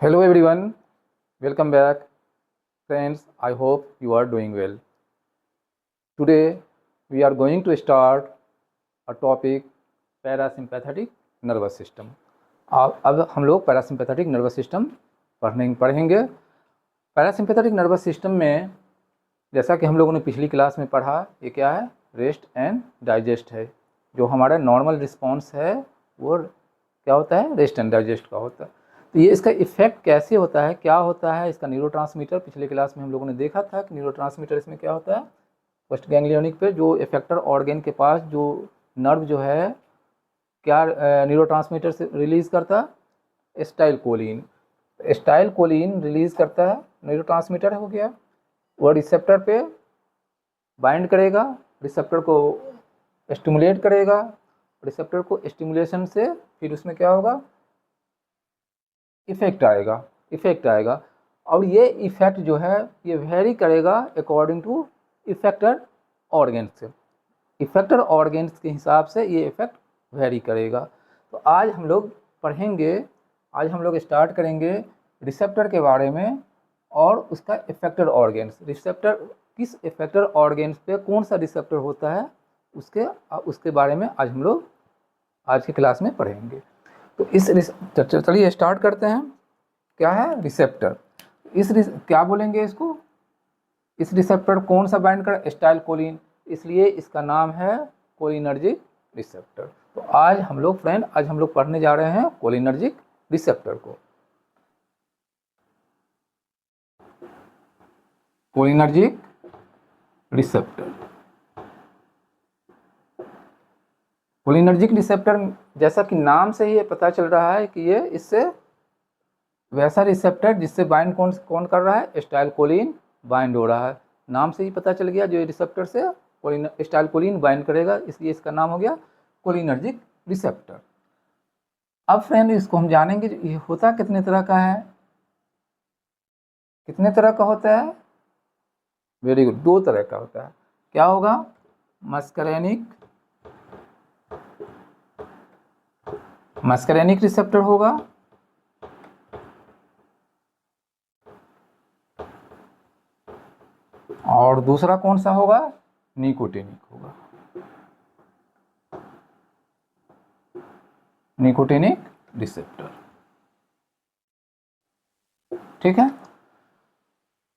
Hello everyone, welcome back. Friends, I hope you are doing well. Today we are going to start a topic parasympathetic nervous system. अब हम लोग parasympathetic nervous system पढ़ेंगे। Parasympathetic nervous system में जैसा कि हम लोगों ने पिछली क्लास में पढ़ा, ये क्या है? रेस्ट एंड डाइजेस्ट है। जो हमारा नॉर्मल रिस्पॉन्स है वो क्या होता है? रेस्ट एंड डाइजेस्ट का होता है। तो ये इसका इफेक्ट कैसे होता है, क्या होता है इसका? न्यूरोट्रांसमीटर पिछले क्लास में हम लोगों ने देखा था कि न्यूरोट्रांसमीटर इसमें क्या होता है, पोस्ट गैंग्लियोनिक पे जो इफेक्टर ऑर्गेन के पास जो नर्व जो है क्या न्यूरोट्रांसमीटर से रिलीज करता है? एसिटाइलकोलिन। एसिटाइलकोलिन रिलीज करता है, न्यूरोट्रांसमीटर हो गया। वह रिसेप्टर पे बाइंड करेगा, रिसेप्टर को स्टिमुलेट करेगा, रिसेप्टर को स्टिमुलेशन से फिर उसमें क्या होगा? इफेक्ट आएगा। और ये इफेक्ट जो है ये वेरी करेगा अकॉर्डिंग टू इफेक्टर ऑर्गेन्स से। इफेक्टर ऑर्गेन्स के हिसाब से ये इफेक्ट वेरी करेगा। तो आज हम लोग पढ़ेंगे, आज हम लोग स्टार्ट करेंगे रिसेप्टर के बारे में और उसका इफेक्टर ऑर्गेन्स। रिसेप्टर किस इफेक्टर ऑर्गेन्स पे कौन सा रिसेप्टर होता है उसके बारे में आज हम लोग आज की क्लास में पढ़ेंगे। तो चलिए स्टार्ट करते हैं। क्या है? रिसेप्टर। क्या बोलेंगे इसको? इस रिसेप्टर कौन सा बाइंड कर? एसिटाइलकोलिन, इसलिए इसका नाम है कोलिनर्जिक रिसेप्टर। तो आज हम लोग पढ़ने जा रहे हैं कोलिनर्जिक रिसेप्टर को। Cholinergic receptor. कोलिनर्जिक रिसेप्टर जैसा कि नाम से ही पता चल रहा है कि ये इससे वैसा रिसेप्टर जिससे बाइंड कौन कर रहा है? एसिटाइलकोलिन बाइंड हो रहा है। नाम से ही पता चल गया जो रिसेप्टर से एसिटाइलकोलिन बाइंड करेगा, इसलिए इसका नाम हो गया कोलिनर्जिक रिसेप्टर। अब फ्रेंड इसको हम जानेंगे ये होता कितने तरह का है, कितने तरह का होता है? वेरी गुड, दो तरह का होता है। क्या होगा? मस्करेनिक रिसेप्टर होगा और दूसरा कौन सा होगा? निकोटिनिक होगा। निकोटिनिक रिसेप्टर, ठीक है।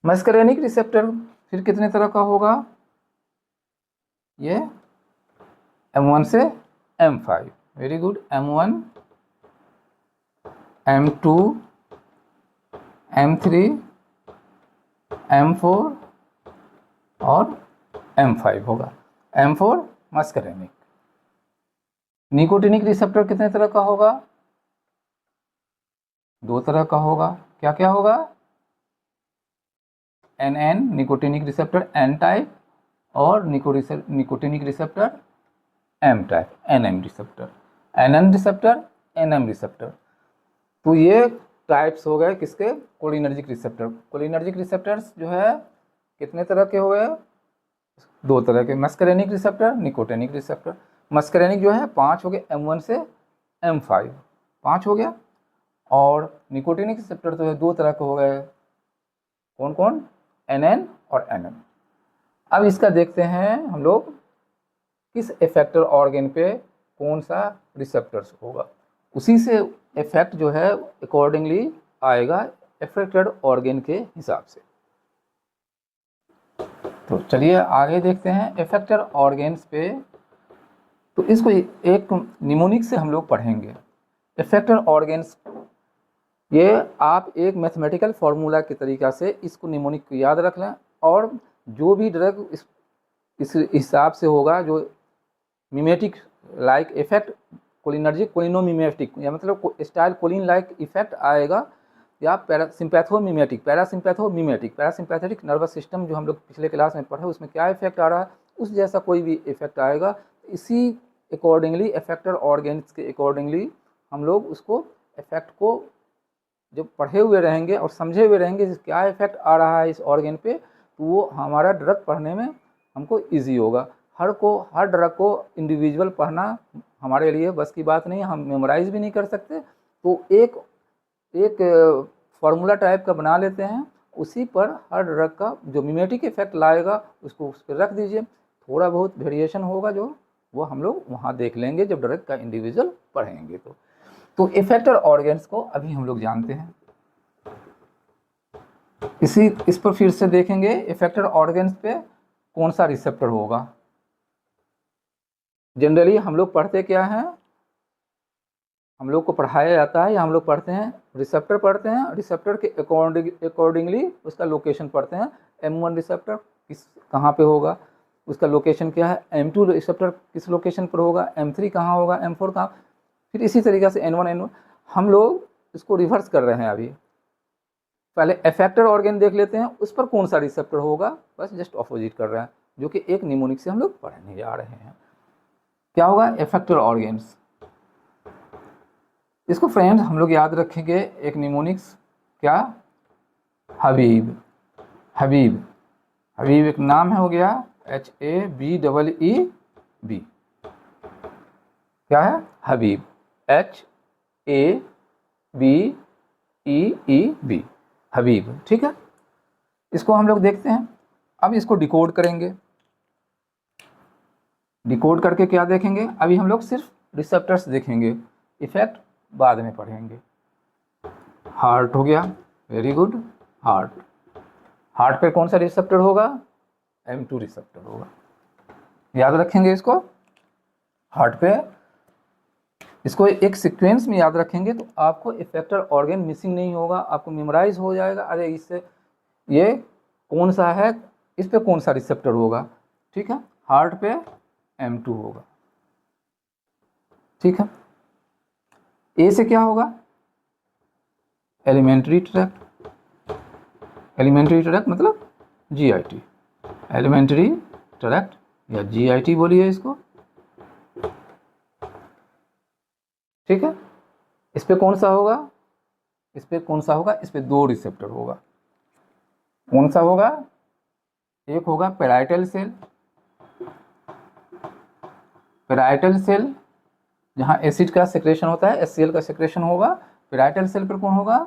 मस्करेनिक रिसेप्टर फिर कितने तरह का होगा? ये M1 से M5। Very good. M1, M2, M3, M4 और M5 होगा। M4 muscarinic. निकोटिनिक रिसेप्टर कितने तरह का होगा? दो तरह का होगा। क्या क्या होगा? NN nicotinic receptor N type और nicotinic receptor M type NM receptor. NN receptor, NM receptor. तो ये टाइप्स हो गए किसके? Cholinergic receptor. कोलिनर्जिक रिसेप्टर्स जो है कितने तरह के हो गए? दो तरह के, muscarinic receptor, nicotinic receptor. Muscarinic जो है 5 हो गए, M1 से M5 5 हो गया। और निकोटिनिक रिसेप्टर तो है दो तरह के हो गए, कौन कौन? NN और NM। अब इसका देखते हैं हम लोग किस इफेक्टर ऑर्गन पे कौन सा रिसेप्टर्स होगा, उसी से इफेक्ट जो है अकॉर्डिंगली आएगा इफेक्टेड ऑर्गन के हिसाब से। तो चलिए आगे देखते हैं इफेक्टेड ऑर्गन्स पे। तो इसको एक निमोनिक से हम लोग पढ़ेंगे। इफेक्टेड ऑर्गन्स, ये आप एक मैथमेटिकल फार्मूला के तरीका से इसको निमोनिक को याद रख लें। और जो भी ड्रग इस हिसाब से होगा, जो मिमेटिक लाइक इफेक्ट कोलिनर्जिक कोलिनोमिमेटिक, या मतलब एसिटाइलकोलिन लाइक इफेक्ट आएगा, या पैरासिम्पैथोमिमेटिक पैरासिम्पैथेटिक नर्वस सिस्टम जो हम लोग पिछले क्लास में पढ़े उसमें क्या इफेक्ट आ रहा है, उस जैसा कोई भी इफेक्ट आएगा, इसी अकॉर्डिंगली इफेक्टर ऑर्गेन्स के अकॉर्डिंगली हम लोग उसको इफेक्ट को जब पढ़े हुए रहेंगे और समझे हुए रहेंगे क्या इफेक्ट आ रहा है इस ऑर्गन पे, तो वो हमारा ड्रग पढ़ने में हमको ईजी होगा। हर ड्रग को इंडिविजुअल पढ़ना हमारे लिए बस की बात नहीं, हम मेमोराइज भी नहीं कर सकते। तो एक फार्मूला टाइप का बना लेते हैं, उसी पर हर ड्रग का जो मिमेटिक इफेक्ट लाएगा उसको उस पर रख दीजिए। थोड़ा बहुत वेरिएशन होगा जो वो हम लोग वहाँ देख लेंगे जब ड्रग का इंडिविजुअल पढ़ेंगे। तो इफेक्टर ऑर्गेन्स को अभी हम लोग जानते हैं। इस पर फिर से देखेंगे इफेक्टर ऑर्गेन्स पे कौन सा रिसेप्टर होगा। जनरली हम लोग पढ़ते क्या हैं, हम लोग को पढ़ाया जाता है या हम लोग पढ़ते हैं रिसेप्टर पढ़ते हैं, रिसेप्टर के अकॉर्डिंगली उसका लोकेशन पढ़ते हैं। M1 रिसेप्टर कहाँ पे होगा, उसका लोकेशन क्या है, M2 रिसेप्टर किस लोकेशन पर होगा, M3 कहाँ होगा, M4 कहाँ, फिर इसी तरीके से N1 हम लोग इसको रिवर्स कर रहे हैं। अभी पहले इफेक्टर ऑर्गन देख लेते हैं, उस पर कौन सा रिसेप्टर होगा, बस जस्ट ऑपोजिट कर रहे हैं, जो कि एक निमोनिक से हम लोग पढ़ने जा रहे हैं। क्या होगा, इफेक्टर ऑर्गन्स। इसको फ्रेंड्स हम लोग याद रखेंगे, एक निमोनिक्स क्या, हबीब। हबीब हबीब एक नाम है, हो गया HABEEB, क्या है, हबीब, HABEEB, हबीब। ठीक है, इसको हम लोग देखते हैं। अब इसको डिकोड करेंगे। डिकोड करके क्या देखेंगे, अभी हम लोग सिर्फ रिसेप्टर्स देखेंगे, इफेक्ट बाद में पढ़ेंगे। हार्ट हो गया, वेरी गुड, हार्ट। हार्ट पे कौन सा रिसेप्टर होगा, M2 रिसेप्टर होगा, याद रखेंगे इसको। हार्ट पे इसको एक सीक्वेंस में याद रखेंगे तो आपको इफेक्टर ऑर्गन मिसिंग नहीं होगा, आपको मेमोराइज हो जाएगा। अरे इससे ये कौन सा है, इस पे कौन सा रिसेप्टर होगा। ठीक है, हार्ट पे M2 होगा। ठीक है, ए से क्या होगा, एलिमेंट्री ट्रैक्ट। एलिमेंट्री ट्रैक्ट मतलब GIT, एलिमेंट्री ट्रैक्ट या GIT बोलिए इसको। ठीक है, इस पे कौन सा होगा, इस पे कौन सा होगा, इस पे 2 रिसेप्टर होगा। कौन सा होगा, एक होगा पैराइटल सेल। पैराइटल सेल जहाँ एसिड का सेक्रेशन होता है, HCl का सेक्रेशन होगा। पैराइटल सेल पर कौन होगा,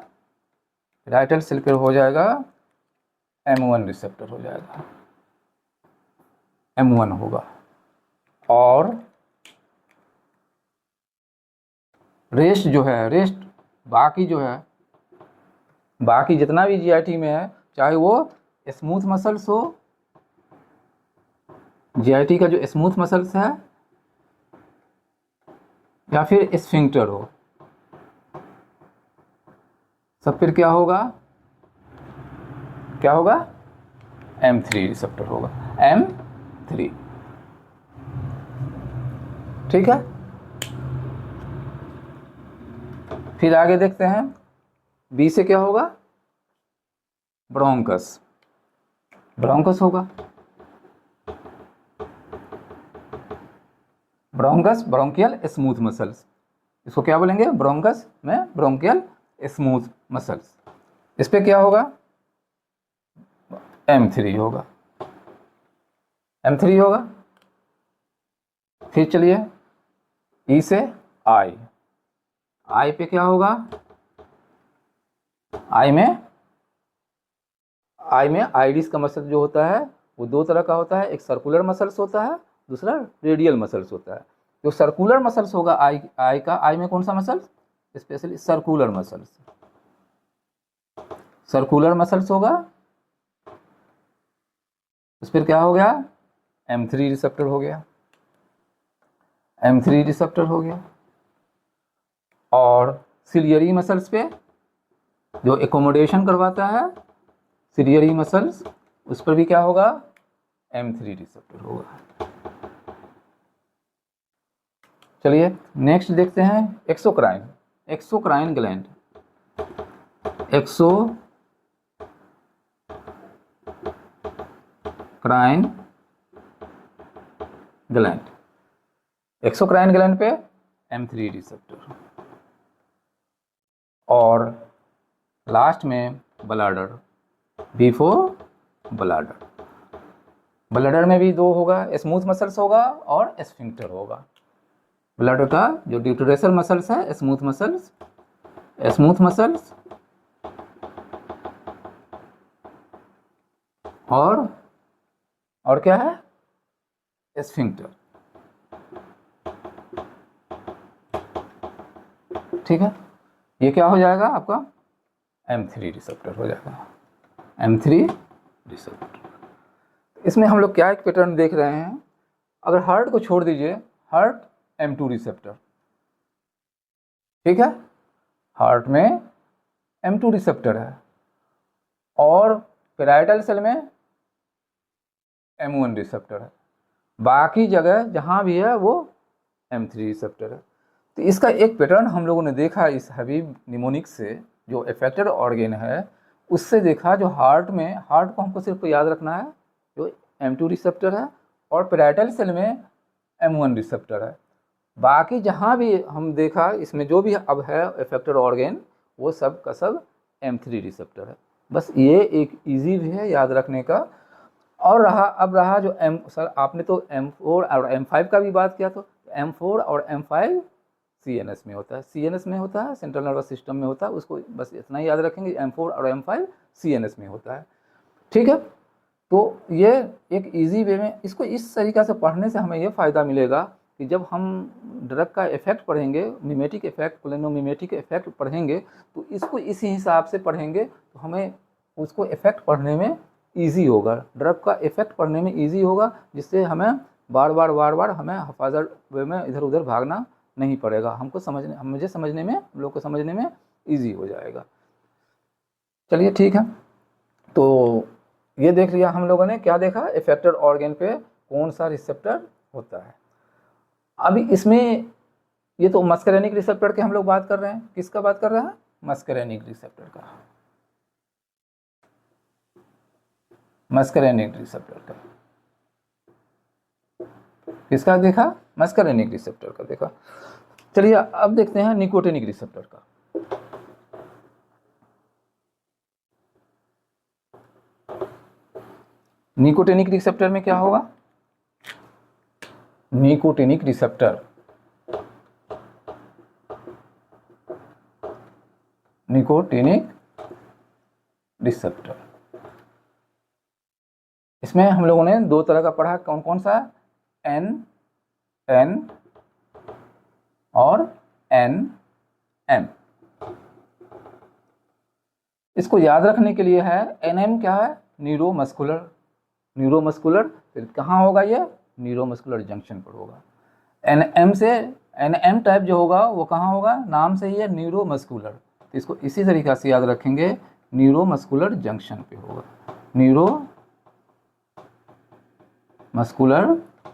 पैराइटल सेल पर हो जाएगा M1 रिसेप्टर हो जाएगा, M1 होगा। और रेस्ट जो है, रेस्ट बाकी जो है, बाकी जितना भी GIT में है, चाहे वो स्मूथ मसल्स हो, GIT का जो स्मूथ मसल्स है, या फिर स्फिंक्टर हो, सब फिर क्या होगा, क्या होगा, M3 रिसेप्टर होगा, M3। ठीक है, फिर आगे देखते हैं, बी से क्या होगा, ब्रोंकस। ब्रोंकस होगा, ब्रोंकस ब्रोंकियल स्मूथ मसल्स, इसको क्या बोलेंगे, ब्रोंकस में ब्रोंकियल स्मूथ मसल्स। इस पे क्या होगा, M3 होगा, M3 होगा। फिर चलिए ई से आई। आई पे क्या होगा, आई में आइरिस का मसल जो होता है वो 2 तरह का होता है, एक सर्कुलर मसल्स होता है, दूसरा रेडियल मसल्स होता है। जो सर्कुलर मसल्स होगा आई का, आई में कौन सा muscles, specially circular muscles, circular muscles होगा। उस पर क्या हो गया, M3 रिसेप्टर हो गया, M3 रिसेप्टर हो गया। और सिलियरी मसल्स पे जो एकोमोडेशन करवाता है, सिलियरी मसल्स, उस पर भी क्या होगा, M3 रिसेप्टर होगा। चलिए नेक्स्ट देखते हैं, exocrine. Exocrine gland, exocrine gland. Exocrine gland पे M3 रिसेप्टर। और लास्ट में ब्लैडर, बिफोर ब्लैडर। ब्लैडर में भी 2 होगा, स्मूथ मसल्स होगा और स्फिंक्टर होगा। ब्लैडर का जो ड्यूटेरेसल मसल्स है, स्मूथ मसल्स और क्या है, एस्फिंक्टर। ठीक है, ये क्या हो जाएगा आपका, M3 रिसेप्टर हो जाएगा, M3 रिसेप्टर। इसमें हम लोग क्या एक पैटर्न देख रहे हैं, अगर हार्ट को छोड़ दीजिए, हार्ट M2 रिसेप्टर, ठीक है, हार्ट में M2 रिसेप्टर है, और पैराइटल सेल में M1 रिसेप्टर है, बाकी जगह जहाँ भी है वो M3 रिसेप्टर है। तो इसका एक पैटर्न हम लोगों ने देखा इस हबीब निमोनिक से, जो अफेक्टेड ऑर्गेन है उससे देखा, जो हार्ट में, हार्ट को हमको सिर्फ याद रखना है जो M2 रिसेप्टर है और पैराइटल सेल में M1 रिसेप्टर है, बाकी जहाँ भी हम देखा इसमें जो भी अब है अफेक्टेड ऑर्गेन वो सब का सब M3 रिसेप्टर है। बस ये एक इजी भी है याद रखने का। और अब रहा जो सर आपने तो M4 और M5 का भी बात किया, तो M4 और M5 CNS में होता है, CNS में होता है, सेंट्रल नर्वस सिस्टम में होता है, उसको बस इतना ही याद रखेंगे, M4 और M5 CNS में होता है। ठीक है, तो ये एक इजी वे में, इसको इस तरीक़ा से पढ़ने से हमें ये फ़ायदा मिलेगा कि जब हम ड्रग का इफेक्ट पढ़ेंगे, मिमेटिक इफेक्ट, कोलिनोमिमेटिक इफेक्ट पढ़ेंगे, तो इसको इसी हिसाब से पढ़ेंगे तो हमें उसको इफेक्ट पढ़ने में ईजी होगा, ड्रग का इफेक्ट पढ़ने में ईजी होगा, जिससे हमें बार बार हमें हफाजत वे में इधर उधर भागना नहीं पड़ेगा, हमको समझने, मुझे समझने में, हम लोग को समझने में ईजी हो जाएगा। चलिए ठीक है, तो ये देख लिया हम लोगों ने, क्या देखा, इफेक्टेड ऑर्गेन पे कौन सा रिसेप्टर होता है। अभी इसमें ये तो मस्करेनिक रिसेप्टर के हम लोग बात कर रहे हैं, किसका बात कर रहे हैं, मस्करेनिक रिसेप्टर का, मस्करेनिक रिसेप्टर का, किसका देखा, मस्करेनिक रिसेप्टर का देखा। चलिए अब देखते हैं निकोटिनिक रिसेप्टर का। निकोटिनिक रिसेप्टर में क्या होगा, निकोटिनिक रिसेप्टर, निकोटिनिक रिसेप्टर, इसमें हम लोगों ने दो तरह का पढ़ा, कौन कौन सा, N और NM। इसको याद रखने के लिए है, NM क्या है, न्यूरोमस्कुलर, न्यूरोमस्कुलर, फिर कहाँ होगा ये, न्यूरोमस्कुलर जंक्शन पर होगा। NM से, NM टाइप जो होगा वो कहाँ होगा, नाम से ही है न्यूरोमस्कुलर, तो इसको इसी तरीक़ा से याद रखेंगे, न्यूरोमस्कुलर जंक्शन पे होगा, न्यूरोमस्कुलर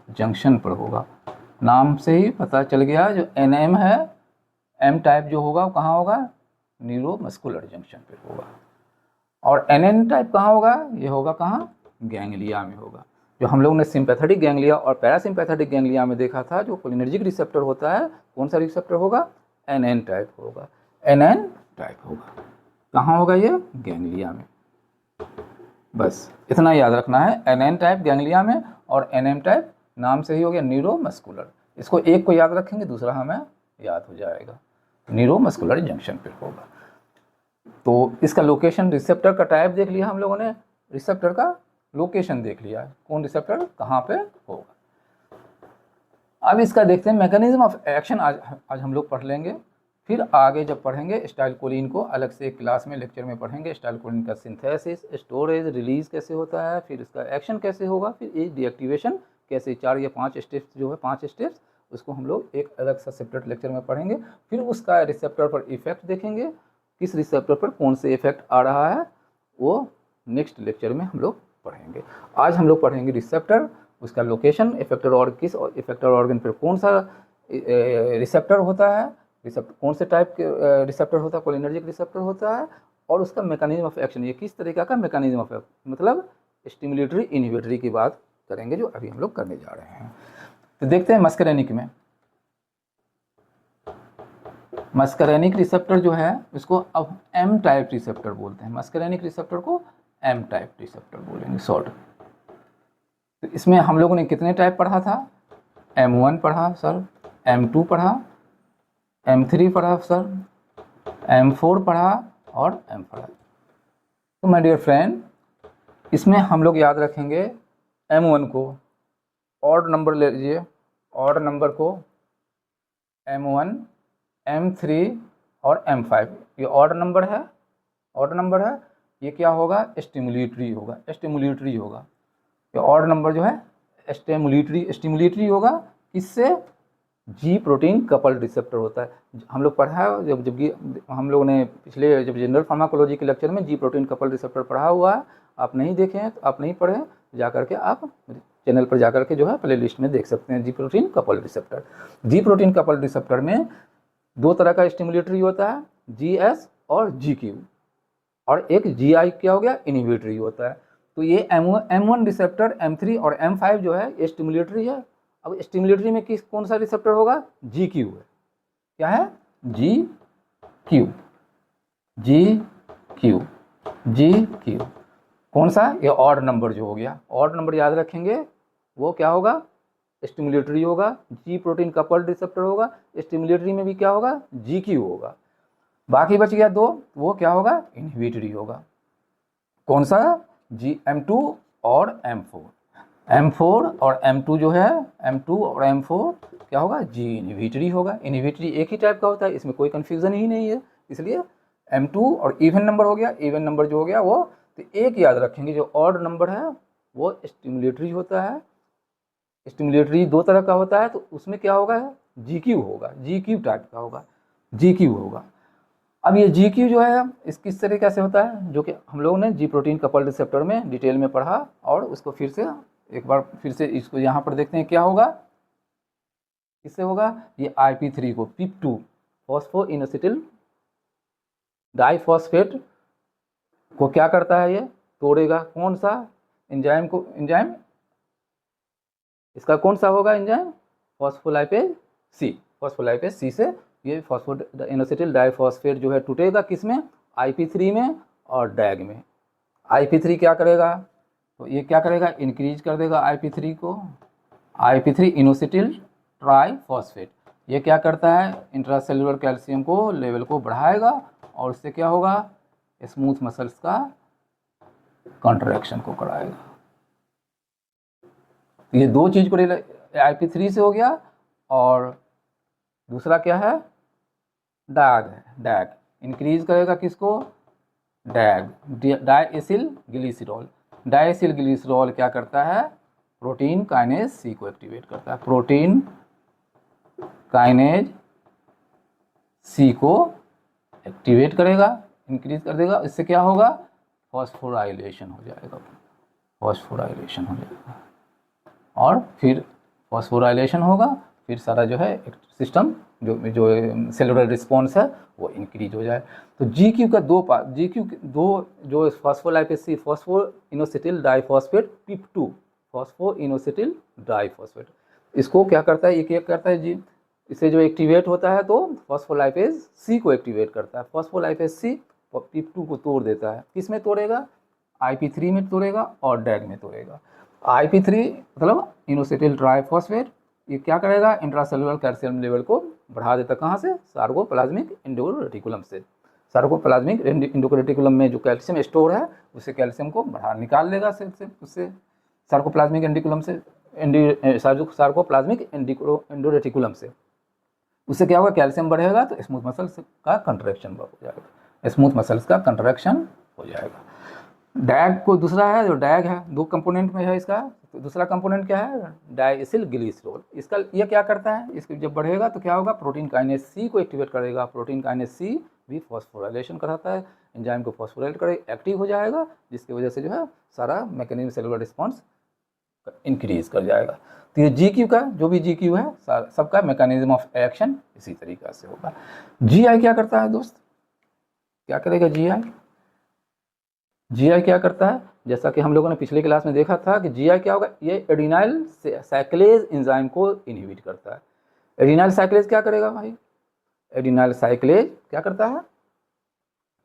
जंक्शन पर होगा, नाम से ही पता चल गया। जो NM है, M टाइप जो होगा वो कहाँ होगा, न्यूरोमस्कुलर जंक्शन पे होगा। और NN टाइप कहाँ होगा, ये होगा कहाँ, गैंग्लिया में होगा। जो हम लोगों ने सिंपैथेटिक गैंग्लिया और पैरासिम्पैथेटिक गैंग्लिया में देखा था, जो कोलिनर्जिक रिसेप्टर होता है, कौन सा रिसेप्टर होगा, NN टाइप होगा, NN टाइप होगा, कहाँ होगा ये, गैंग्लिया में। बस इतना याद रखना है, NN टाइप गैंग्लिया में और NM टाइप नाम से ही हो गया न्यूरोमस्कुलर। इसको एक को याद रखेंगे, दूसरा हमें याद हो जाएगा, न्यूरोमस्कुलर जंक्शन पे होगा। तो इसका लोकेशन, रिसेप्टर का टाइप देख लिया हम लोगों ने, रिसेप्टर का लोकेशन देख लिया, कौन रिसेप्टर कहाँ पे होगा। अब इसका देखते हैं मैकेनिज्म ऑफ एक्शन, आज हम लोग पढ़ लेंगे, फिर आगे जब पढ़ेंगे स्टाइलकोलिन को अलग से एक क्लास में, लेक्चर में पढ़ेंगे, स्टाइलकोलिन का सिंथेसिस, स्टोरेज, रिलीज कैसे होता है, फिर इसका एक्शन कैसे होगा, फिर ये डीएक्टिवेशन कैसे, 4 या 5 स्टेप्स जो है, 5 स्टेप्स, उसको हम लोग एक अलग सा सेपरेट लेक्चर में पढ़ेंगे। फिर उसका रिसेप्टर पर इफेक्ट देखेंगे, किस रिसेप्टर पर कौन से इफेक्ट आ रहा है, वो नेक्स्ट लेक्चर में हम लोग पढ़ेंगे। आज हम लोग पढ़ेंगे रिसेप्टर, उसका लोकेशन, इफेक्टर और किस इफेक्टर ऑर्गन पर कौन सा रिसेप्टर होता है, रिसेप्टर कौन से टाइप के रिसेप्टर होता है, कोलिनर्जिक रिसेप्टर होता है, और उसका मैकेनिज्म ऑफ एक्शन, ये किस तरीका का मैकेनिज्म ऑफ एक्शन, मतलब स्टिमुलेटरी इनहिबिटरी की बात करेंगे, जो अभी हम लोग करने जा रहे हैं। तो देखते हैं मस्करेनिक में, मस्करेनिक रिसेप्टर जो है उसको अब M टाइप रिसेप्टर बोलते हैं, मस्करेनिक रिसेप्टर को M टाइप रिसेप्टर बोलेंगे शॉर्ट। तो इसमें हम लोगों ने कितने टाइप पढ़ा था, M1 पढ़ा सर, M2 पढ़ा, M3 पढ़ा सर, M4 पढ़ा और M पढ़ा। तो माय डियर फ्रेंड, इसमें हम लोग याद रखेंगे M1 को, ऑड नंबर ले लीजिए, ऑड नंबर को M1, M3 और M5, ये ऑड नंबर है, ऑड नंबर है। ये क्या होगा, स्टिमुलेटरी होगा, स्टिमुलेटरी होगा। ये ऑड नंबर जो है स्टिमुलेटरी होगा। किससे, जी प्रोटीन कपल्ड रिसेप्टर होता है। हम लोग पढ़ा है, जब हम लोग ने पिछले जब जनरल फार्माकोलॉजी के लेक्चर में जी प्रोटीन कपल्ड रिसेप्टर पढ़ा हुआ है। आप नहीं देखे हैं तो आप नहीं पढ़े, जा करके आप चैनल पर जा करके जो है प्ले लिस्ट में देख सकते हैं जी प्रोटीन कपल्ड रिसेप्टर। जी प्रोटीन कपल्ड रिसेप्टर में दो तरह का स्टिमुलेटरी होता है, GS और GQ, और एक GI क्या हो गया, इनहिबिटरी होता है। तो ये M1 रिसेप्टर, M3 और M5 जो है ये स्टिमुलेटरी है। अब स्टिमुलेटरी में कौन सा रिसेप्टर होगा, GQ है। क्या है, GQ, GQ, GQ। कौन सा, ये ऑड नंबर जो हो गया, ऑड नंबर याद रखेंगे, वो क्या होगा, स्टिमुलेटरी होगा। जी प्रोटीन कपल्ड रिसेप्टर होगा, स्टिमुलेटरी में भी क्या होगा, GQ होगा। बाकी बच गया दो, वो क्या होगा, इनहिबिटरी होगा। कौन सा, M2 और M4 और M2 जो है, M2 और M4 क्या होगा, जी इनहिबिटरी होगा। इनहिबिटरी एक ही टाइप का होता है, इसमें कोई कन्फ्यूज़न ही नहीं है। इसलिए M2 और इवन नंबर हो गया, इवन नंबर जो हो गया वो, तो एक याद रखेंगे, जो ऑड नंबर है वो स्टिमुलेटरी होता है। स्टिमुलेटरी दो तरह का होता है, तो उसमें क्या होगा, GQ होगा, GQ टाइप का होगा, GQ होगा। अब ये GQ जो है इस किस तरीके से होता है, जो कि हम लोगों ने जी प्रोटीन कपल्ड रिसेप्टर में डिटेल में पढ़ा, और उसको फिर से एक बार फिर से इसको यहाँ पर देखते हैं क्या होगा, किससे होगा, ये IP3 को, PIP2 फॉस्फोइनोसिटिल डाइफॉस्फेट को क्या करता है, ये तोड़ेगा। कौन सा एंजाइम को, एंजाइम इसका कौन सा होगा enzyme, phospholipase C। Phospholipase C से ये फॉस्फोइनोसिटिल डाइफॉस्फेट जो है टूटेगा, किसमें, IP3 में और डैग में। IP3 क्या करेगा, तो ये क्या करेगा, इंक्रीज कर देगा IP3 को, IP3 इनोसिटिल ट्राइफॉस्फेट। ये क्या करता है, इंट्रासेलुलर कैल्शियम को लेवल को बढ़ाएगा, और उससे क्या होगा, स्मूथ मसल्स का कॉन्ट्रैक्शन को कराएगा। ये दो चीज को IP3 से हो गया, और दूसरा क्या है, डैग है, डैग इंक्रीज करेगा किसको, डैग डाइएसिल ग्लिसरॉल। डाइएसिल ग्लिसरॉल क्या करता है, प्रोटीन काइनेज C को एक्टिवेट करता है, प्रोटीन काइनेज C को एक्टिवेट करेगा, इंक्रीज कर देगा। इससे क्या होगा, फॉस्फोराइलेशन हो जाएगा, फॉस्फोराइलेशन हो जाएगा, और फिर फॉस्फोराइलेशन होगा, फिर सारा जो है सिस्टम जो सेलुलर रिस्पॉन्स है वो इंक्रीज हो जाए। तो GQ का दो पार्ट, GQ दो जो phospholipase C, phosphoinositol diphosphate, PIP2 phosphoinositol diphosphate, इसको क्या करता है, ये क्या करता है जी, इसे जो एक्टिवेट होता है तो फॉस्फोलाइपेज C को एक्टिवेट करता है। फॉस्फोलाइपेज C PIP2 को तोड़ देता है, किस में तोड़ेगा, IP3 में तोड़ेगा और डैग में तोड़ेगा। IP3 मतलब इनोसिटिल ट्राइफॉस्फेट, ये क्या करेगा, इंट्रासेलुलर कैल्शियम लेवल को बढ़ा देता, कहाँ से, सार्कोप्लाज्मिक एंडोरेटिकुलम से। सार्कोप्लाज्मिक एंडोरेटिकुलम में जो कैल्शियम स्टोर है, उसे कैल्शियम को बाहर निकाल लेगा सेल से, उससे सार्कोप्लाज्मिक एंडिकुलम से, सार्कोप्लाज्मिक एंडोरेटिकुलम से। उससे क्या होगा, कैल्शियम बढ़ेगा तो स्मूथ मसल्स का कंट्रैक्शन हो जाएगा, स्मूथ मसल्स का कंट्रैक्शन हो जाएगा। डैग को दूसरा है, जो डैग है दो कंपोनेंट में है इसका, तो दूसरा कंपोनेंट क्या है, डाइएसिल ग्लिसरॉल। इसका ये क्या करता है, इसको जब बढ़ेगा तो क्या होगा, प्रोटीन काइनेज C को एक्टिवेट करेगा। प्रोटीन काइनेज C भी फॉस्फोराइलेशन कराता है, एंजाइम को फॉस्फोराइलेट करे, एक्टिव हो जाएगा, जिसकी वजह से जो है सारा मैकेनिज्म सेलुलर रिस्पॉन्स इंक्रीज कर जाएगा। तो ये GQ का जो भी GQ है सबका मैकेनिज्म ऑफ एक्शन इसी तरीका से होगा। GI क्या करता है दोस्त, क्या करेगा GI क्या करता है, जैसा कि हम लोगों ने पिछले क्लास में देखा था कि GI क्या होगा, ये एडिनाइल साइक्लेज एंजाइम को इनहिबिट करता है। एडिनाइल साइक्लेज क्या करेगा भाई, एडिनाइल साइक्लेज क्या करता है,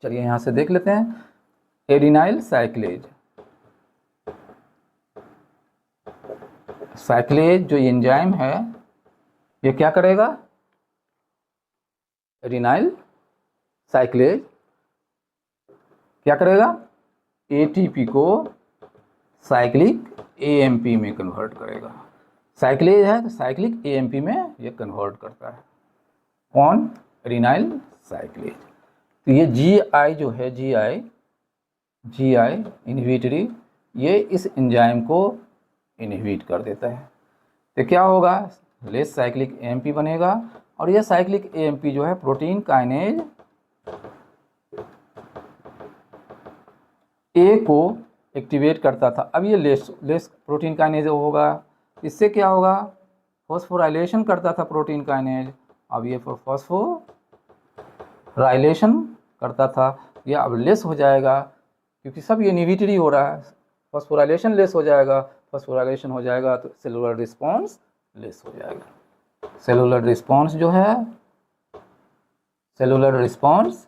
चलिए यहाँ से देख लेते हैं। एडिनाइल साइक्लेज जो एंजाइम है ये क्या करेगा, एडिनाइल साइक्लेज क्या करेगा, ATP को साइक्लिक एएमपी में कन्वर्ट करेगा। साइक्लेज है तो साइक्लिक एएमपी में ये कन्वर्ट करता है। कौन? रिनाइल साइक्लेज। तो ये जीआई जो है, जीआई इनहिबिटरी, ये इस एंजाइम को इनहिबिट कर देता है। तो क्या होगा? लेस साइक्लिक एएमपी बनेगा और यह साइक्लिक एएमपी जो है प्रोटीन काइनेज ए को एक्टिवेट करता था। अब ये लेस प्रोटीन काइनेज होगा, इससे क्या होगा? फॉस्फोराइलेशन करता था प्रोटीन काइनेज, अब ये फॉस्फोराइलेशन करता था, यह अब लेस हो जाएगा क्योंकि सब ये इनहिबिटरी हो रहा है। फॉस्फोराइलेशन लेस हो जाएगा, फॉस्फोराइलेशन हो जाएगा तो सेलुलर रिस्पॉन्स लेस हो जाएगा। सेलुलर रिस्पॉन्स जो है, सेलुलर रिस्पॉन्स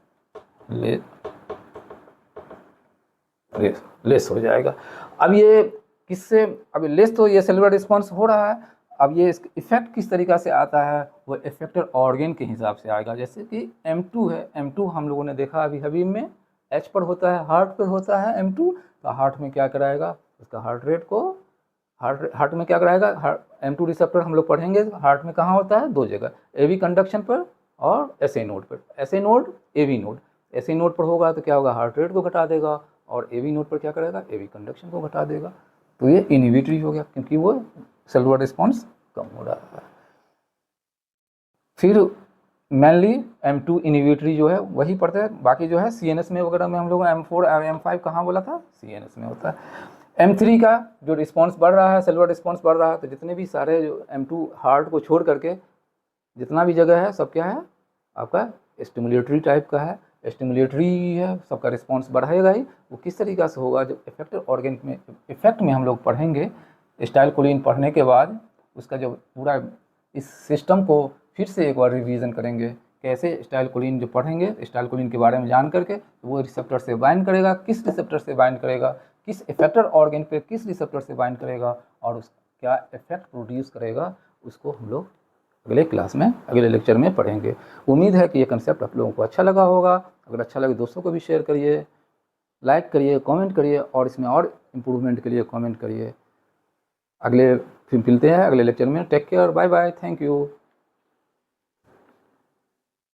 लेस हो जाएगा। अब ये किससे? अब लेस तो ये सेलुलर रिस्पॉन्स हो रहा है, अब ये इसका इफेक्ट किस तरीक़ा से आता है? वो इफेक्टर ऑर्गेन के हिसाब से आएगा। जैसे कि M2 है, M2 हम लोगों ने देखा अभी हबीब में H पर होता है, हार्ट पर होता है M2, तो हार्ट में क्या कराएगा? उसका हार्ट रेट को हार्ट में क्या कराएगा? M2 रिसेप्टर हम लोग पढ़ेंगे हार्ट में कहाँ होता है? 2 जगह, AV कंडक्शन पर और SA नोड पर। SA node, AV node. SA node पर होगा तो क्या होगा? हार्ट रेट को घटा देगा और AV नोड पर क्या करेगा? AV कंडक्शन को घटा देगा। तो ये इनहिबिटरी हो गया क्योंकि वो सेलुलर रिस्पॉन्स कम हो रहा है। फिर मेनली M2 इनहिबिटरी जो है वही पढ़ते हैं, बाकी जो है CNS में वगैरह में हम लोग M4 और M5 कहाँ बोला था? CNS में होता है। M3 का जो रिस्पॉन्स बढ़ रहा है, सेलुलर रिस्पॉन्स बढ़ रहा है, तो जितने भी सारे जो M2 हार्ट को छोड़ करके जितना भी जगह है सब क्या है? आपका स्टिमुलेटरी टाइप का है, स्टिमुलेटरी है, सबका रिस्पॉन्स बढ़ाएगा ही। वो किस तरीक़ा से होगा? जो इफेक्टिव ऑर्गेन में इफेक्ट में हम लोग पढ़ेंगे एसिटाइलकोलिन पढ़ने के बाद, उसका जो पूरा इस सिस्टम को फिर से एक बार रिवीजन करेंगे। कैसे एसिटाइलकोलिन जो पढ़ेंगे, एसिटाइलकोलिन के बारे में जान करके तो वो रिसेप्टर से बाइंड करेगा, किस रिसेप्टर से बाइंड करेगा, किस इफेक्टर ऑर्गेन पे किस रिसेप्टर से बाइंड करेगा और उस क्या इफेक्ट प्रोड्यूस करेगा, उसको हम लोग अगले क्लास में, अगले लेक्चर में पढ़ेंगे। उम्मीद है कि ये कंसेप्ट आप लोगों को अच्छा लगा होगा। अगर अच्छा लगे दोस्तों को भी शेयर करिए, लाइक करिए, कमेंट करिए और इसमें और इम्प्रूवमेंट के लिए कमेंट करिए। अगले फिर मिलते हैं अगले लेक्चर में। Take care, bye bye, thank you.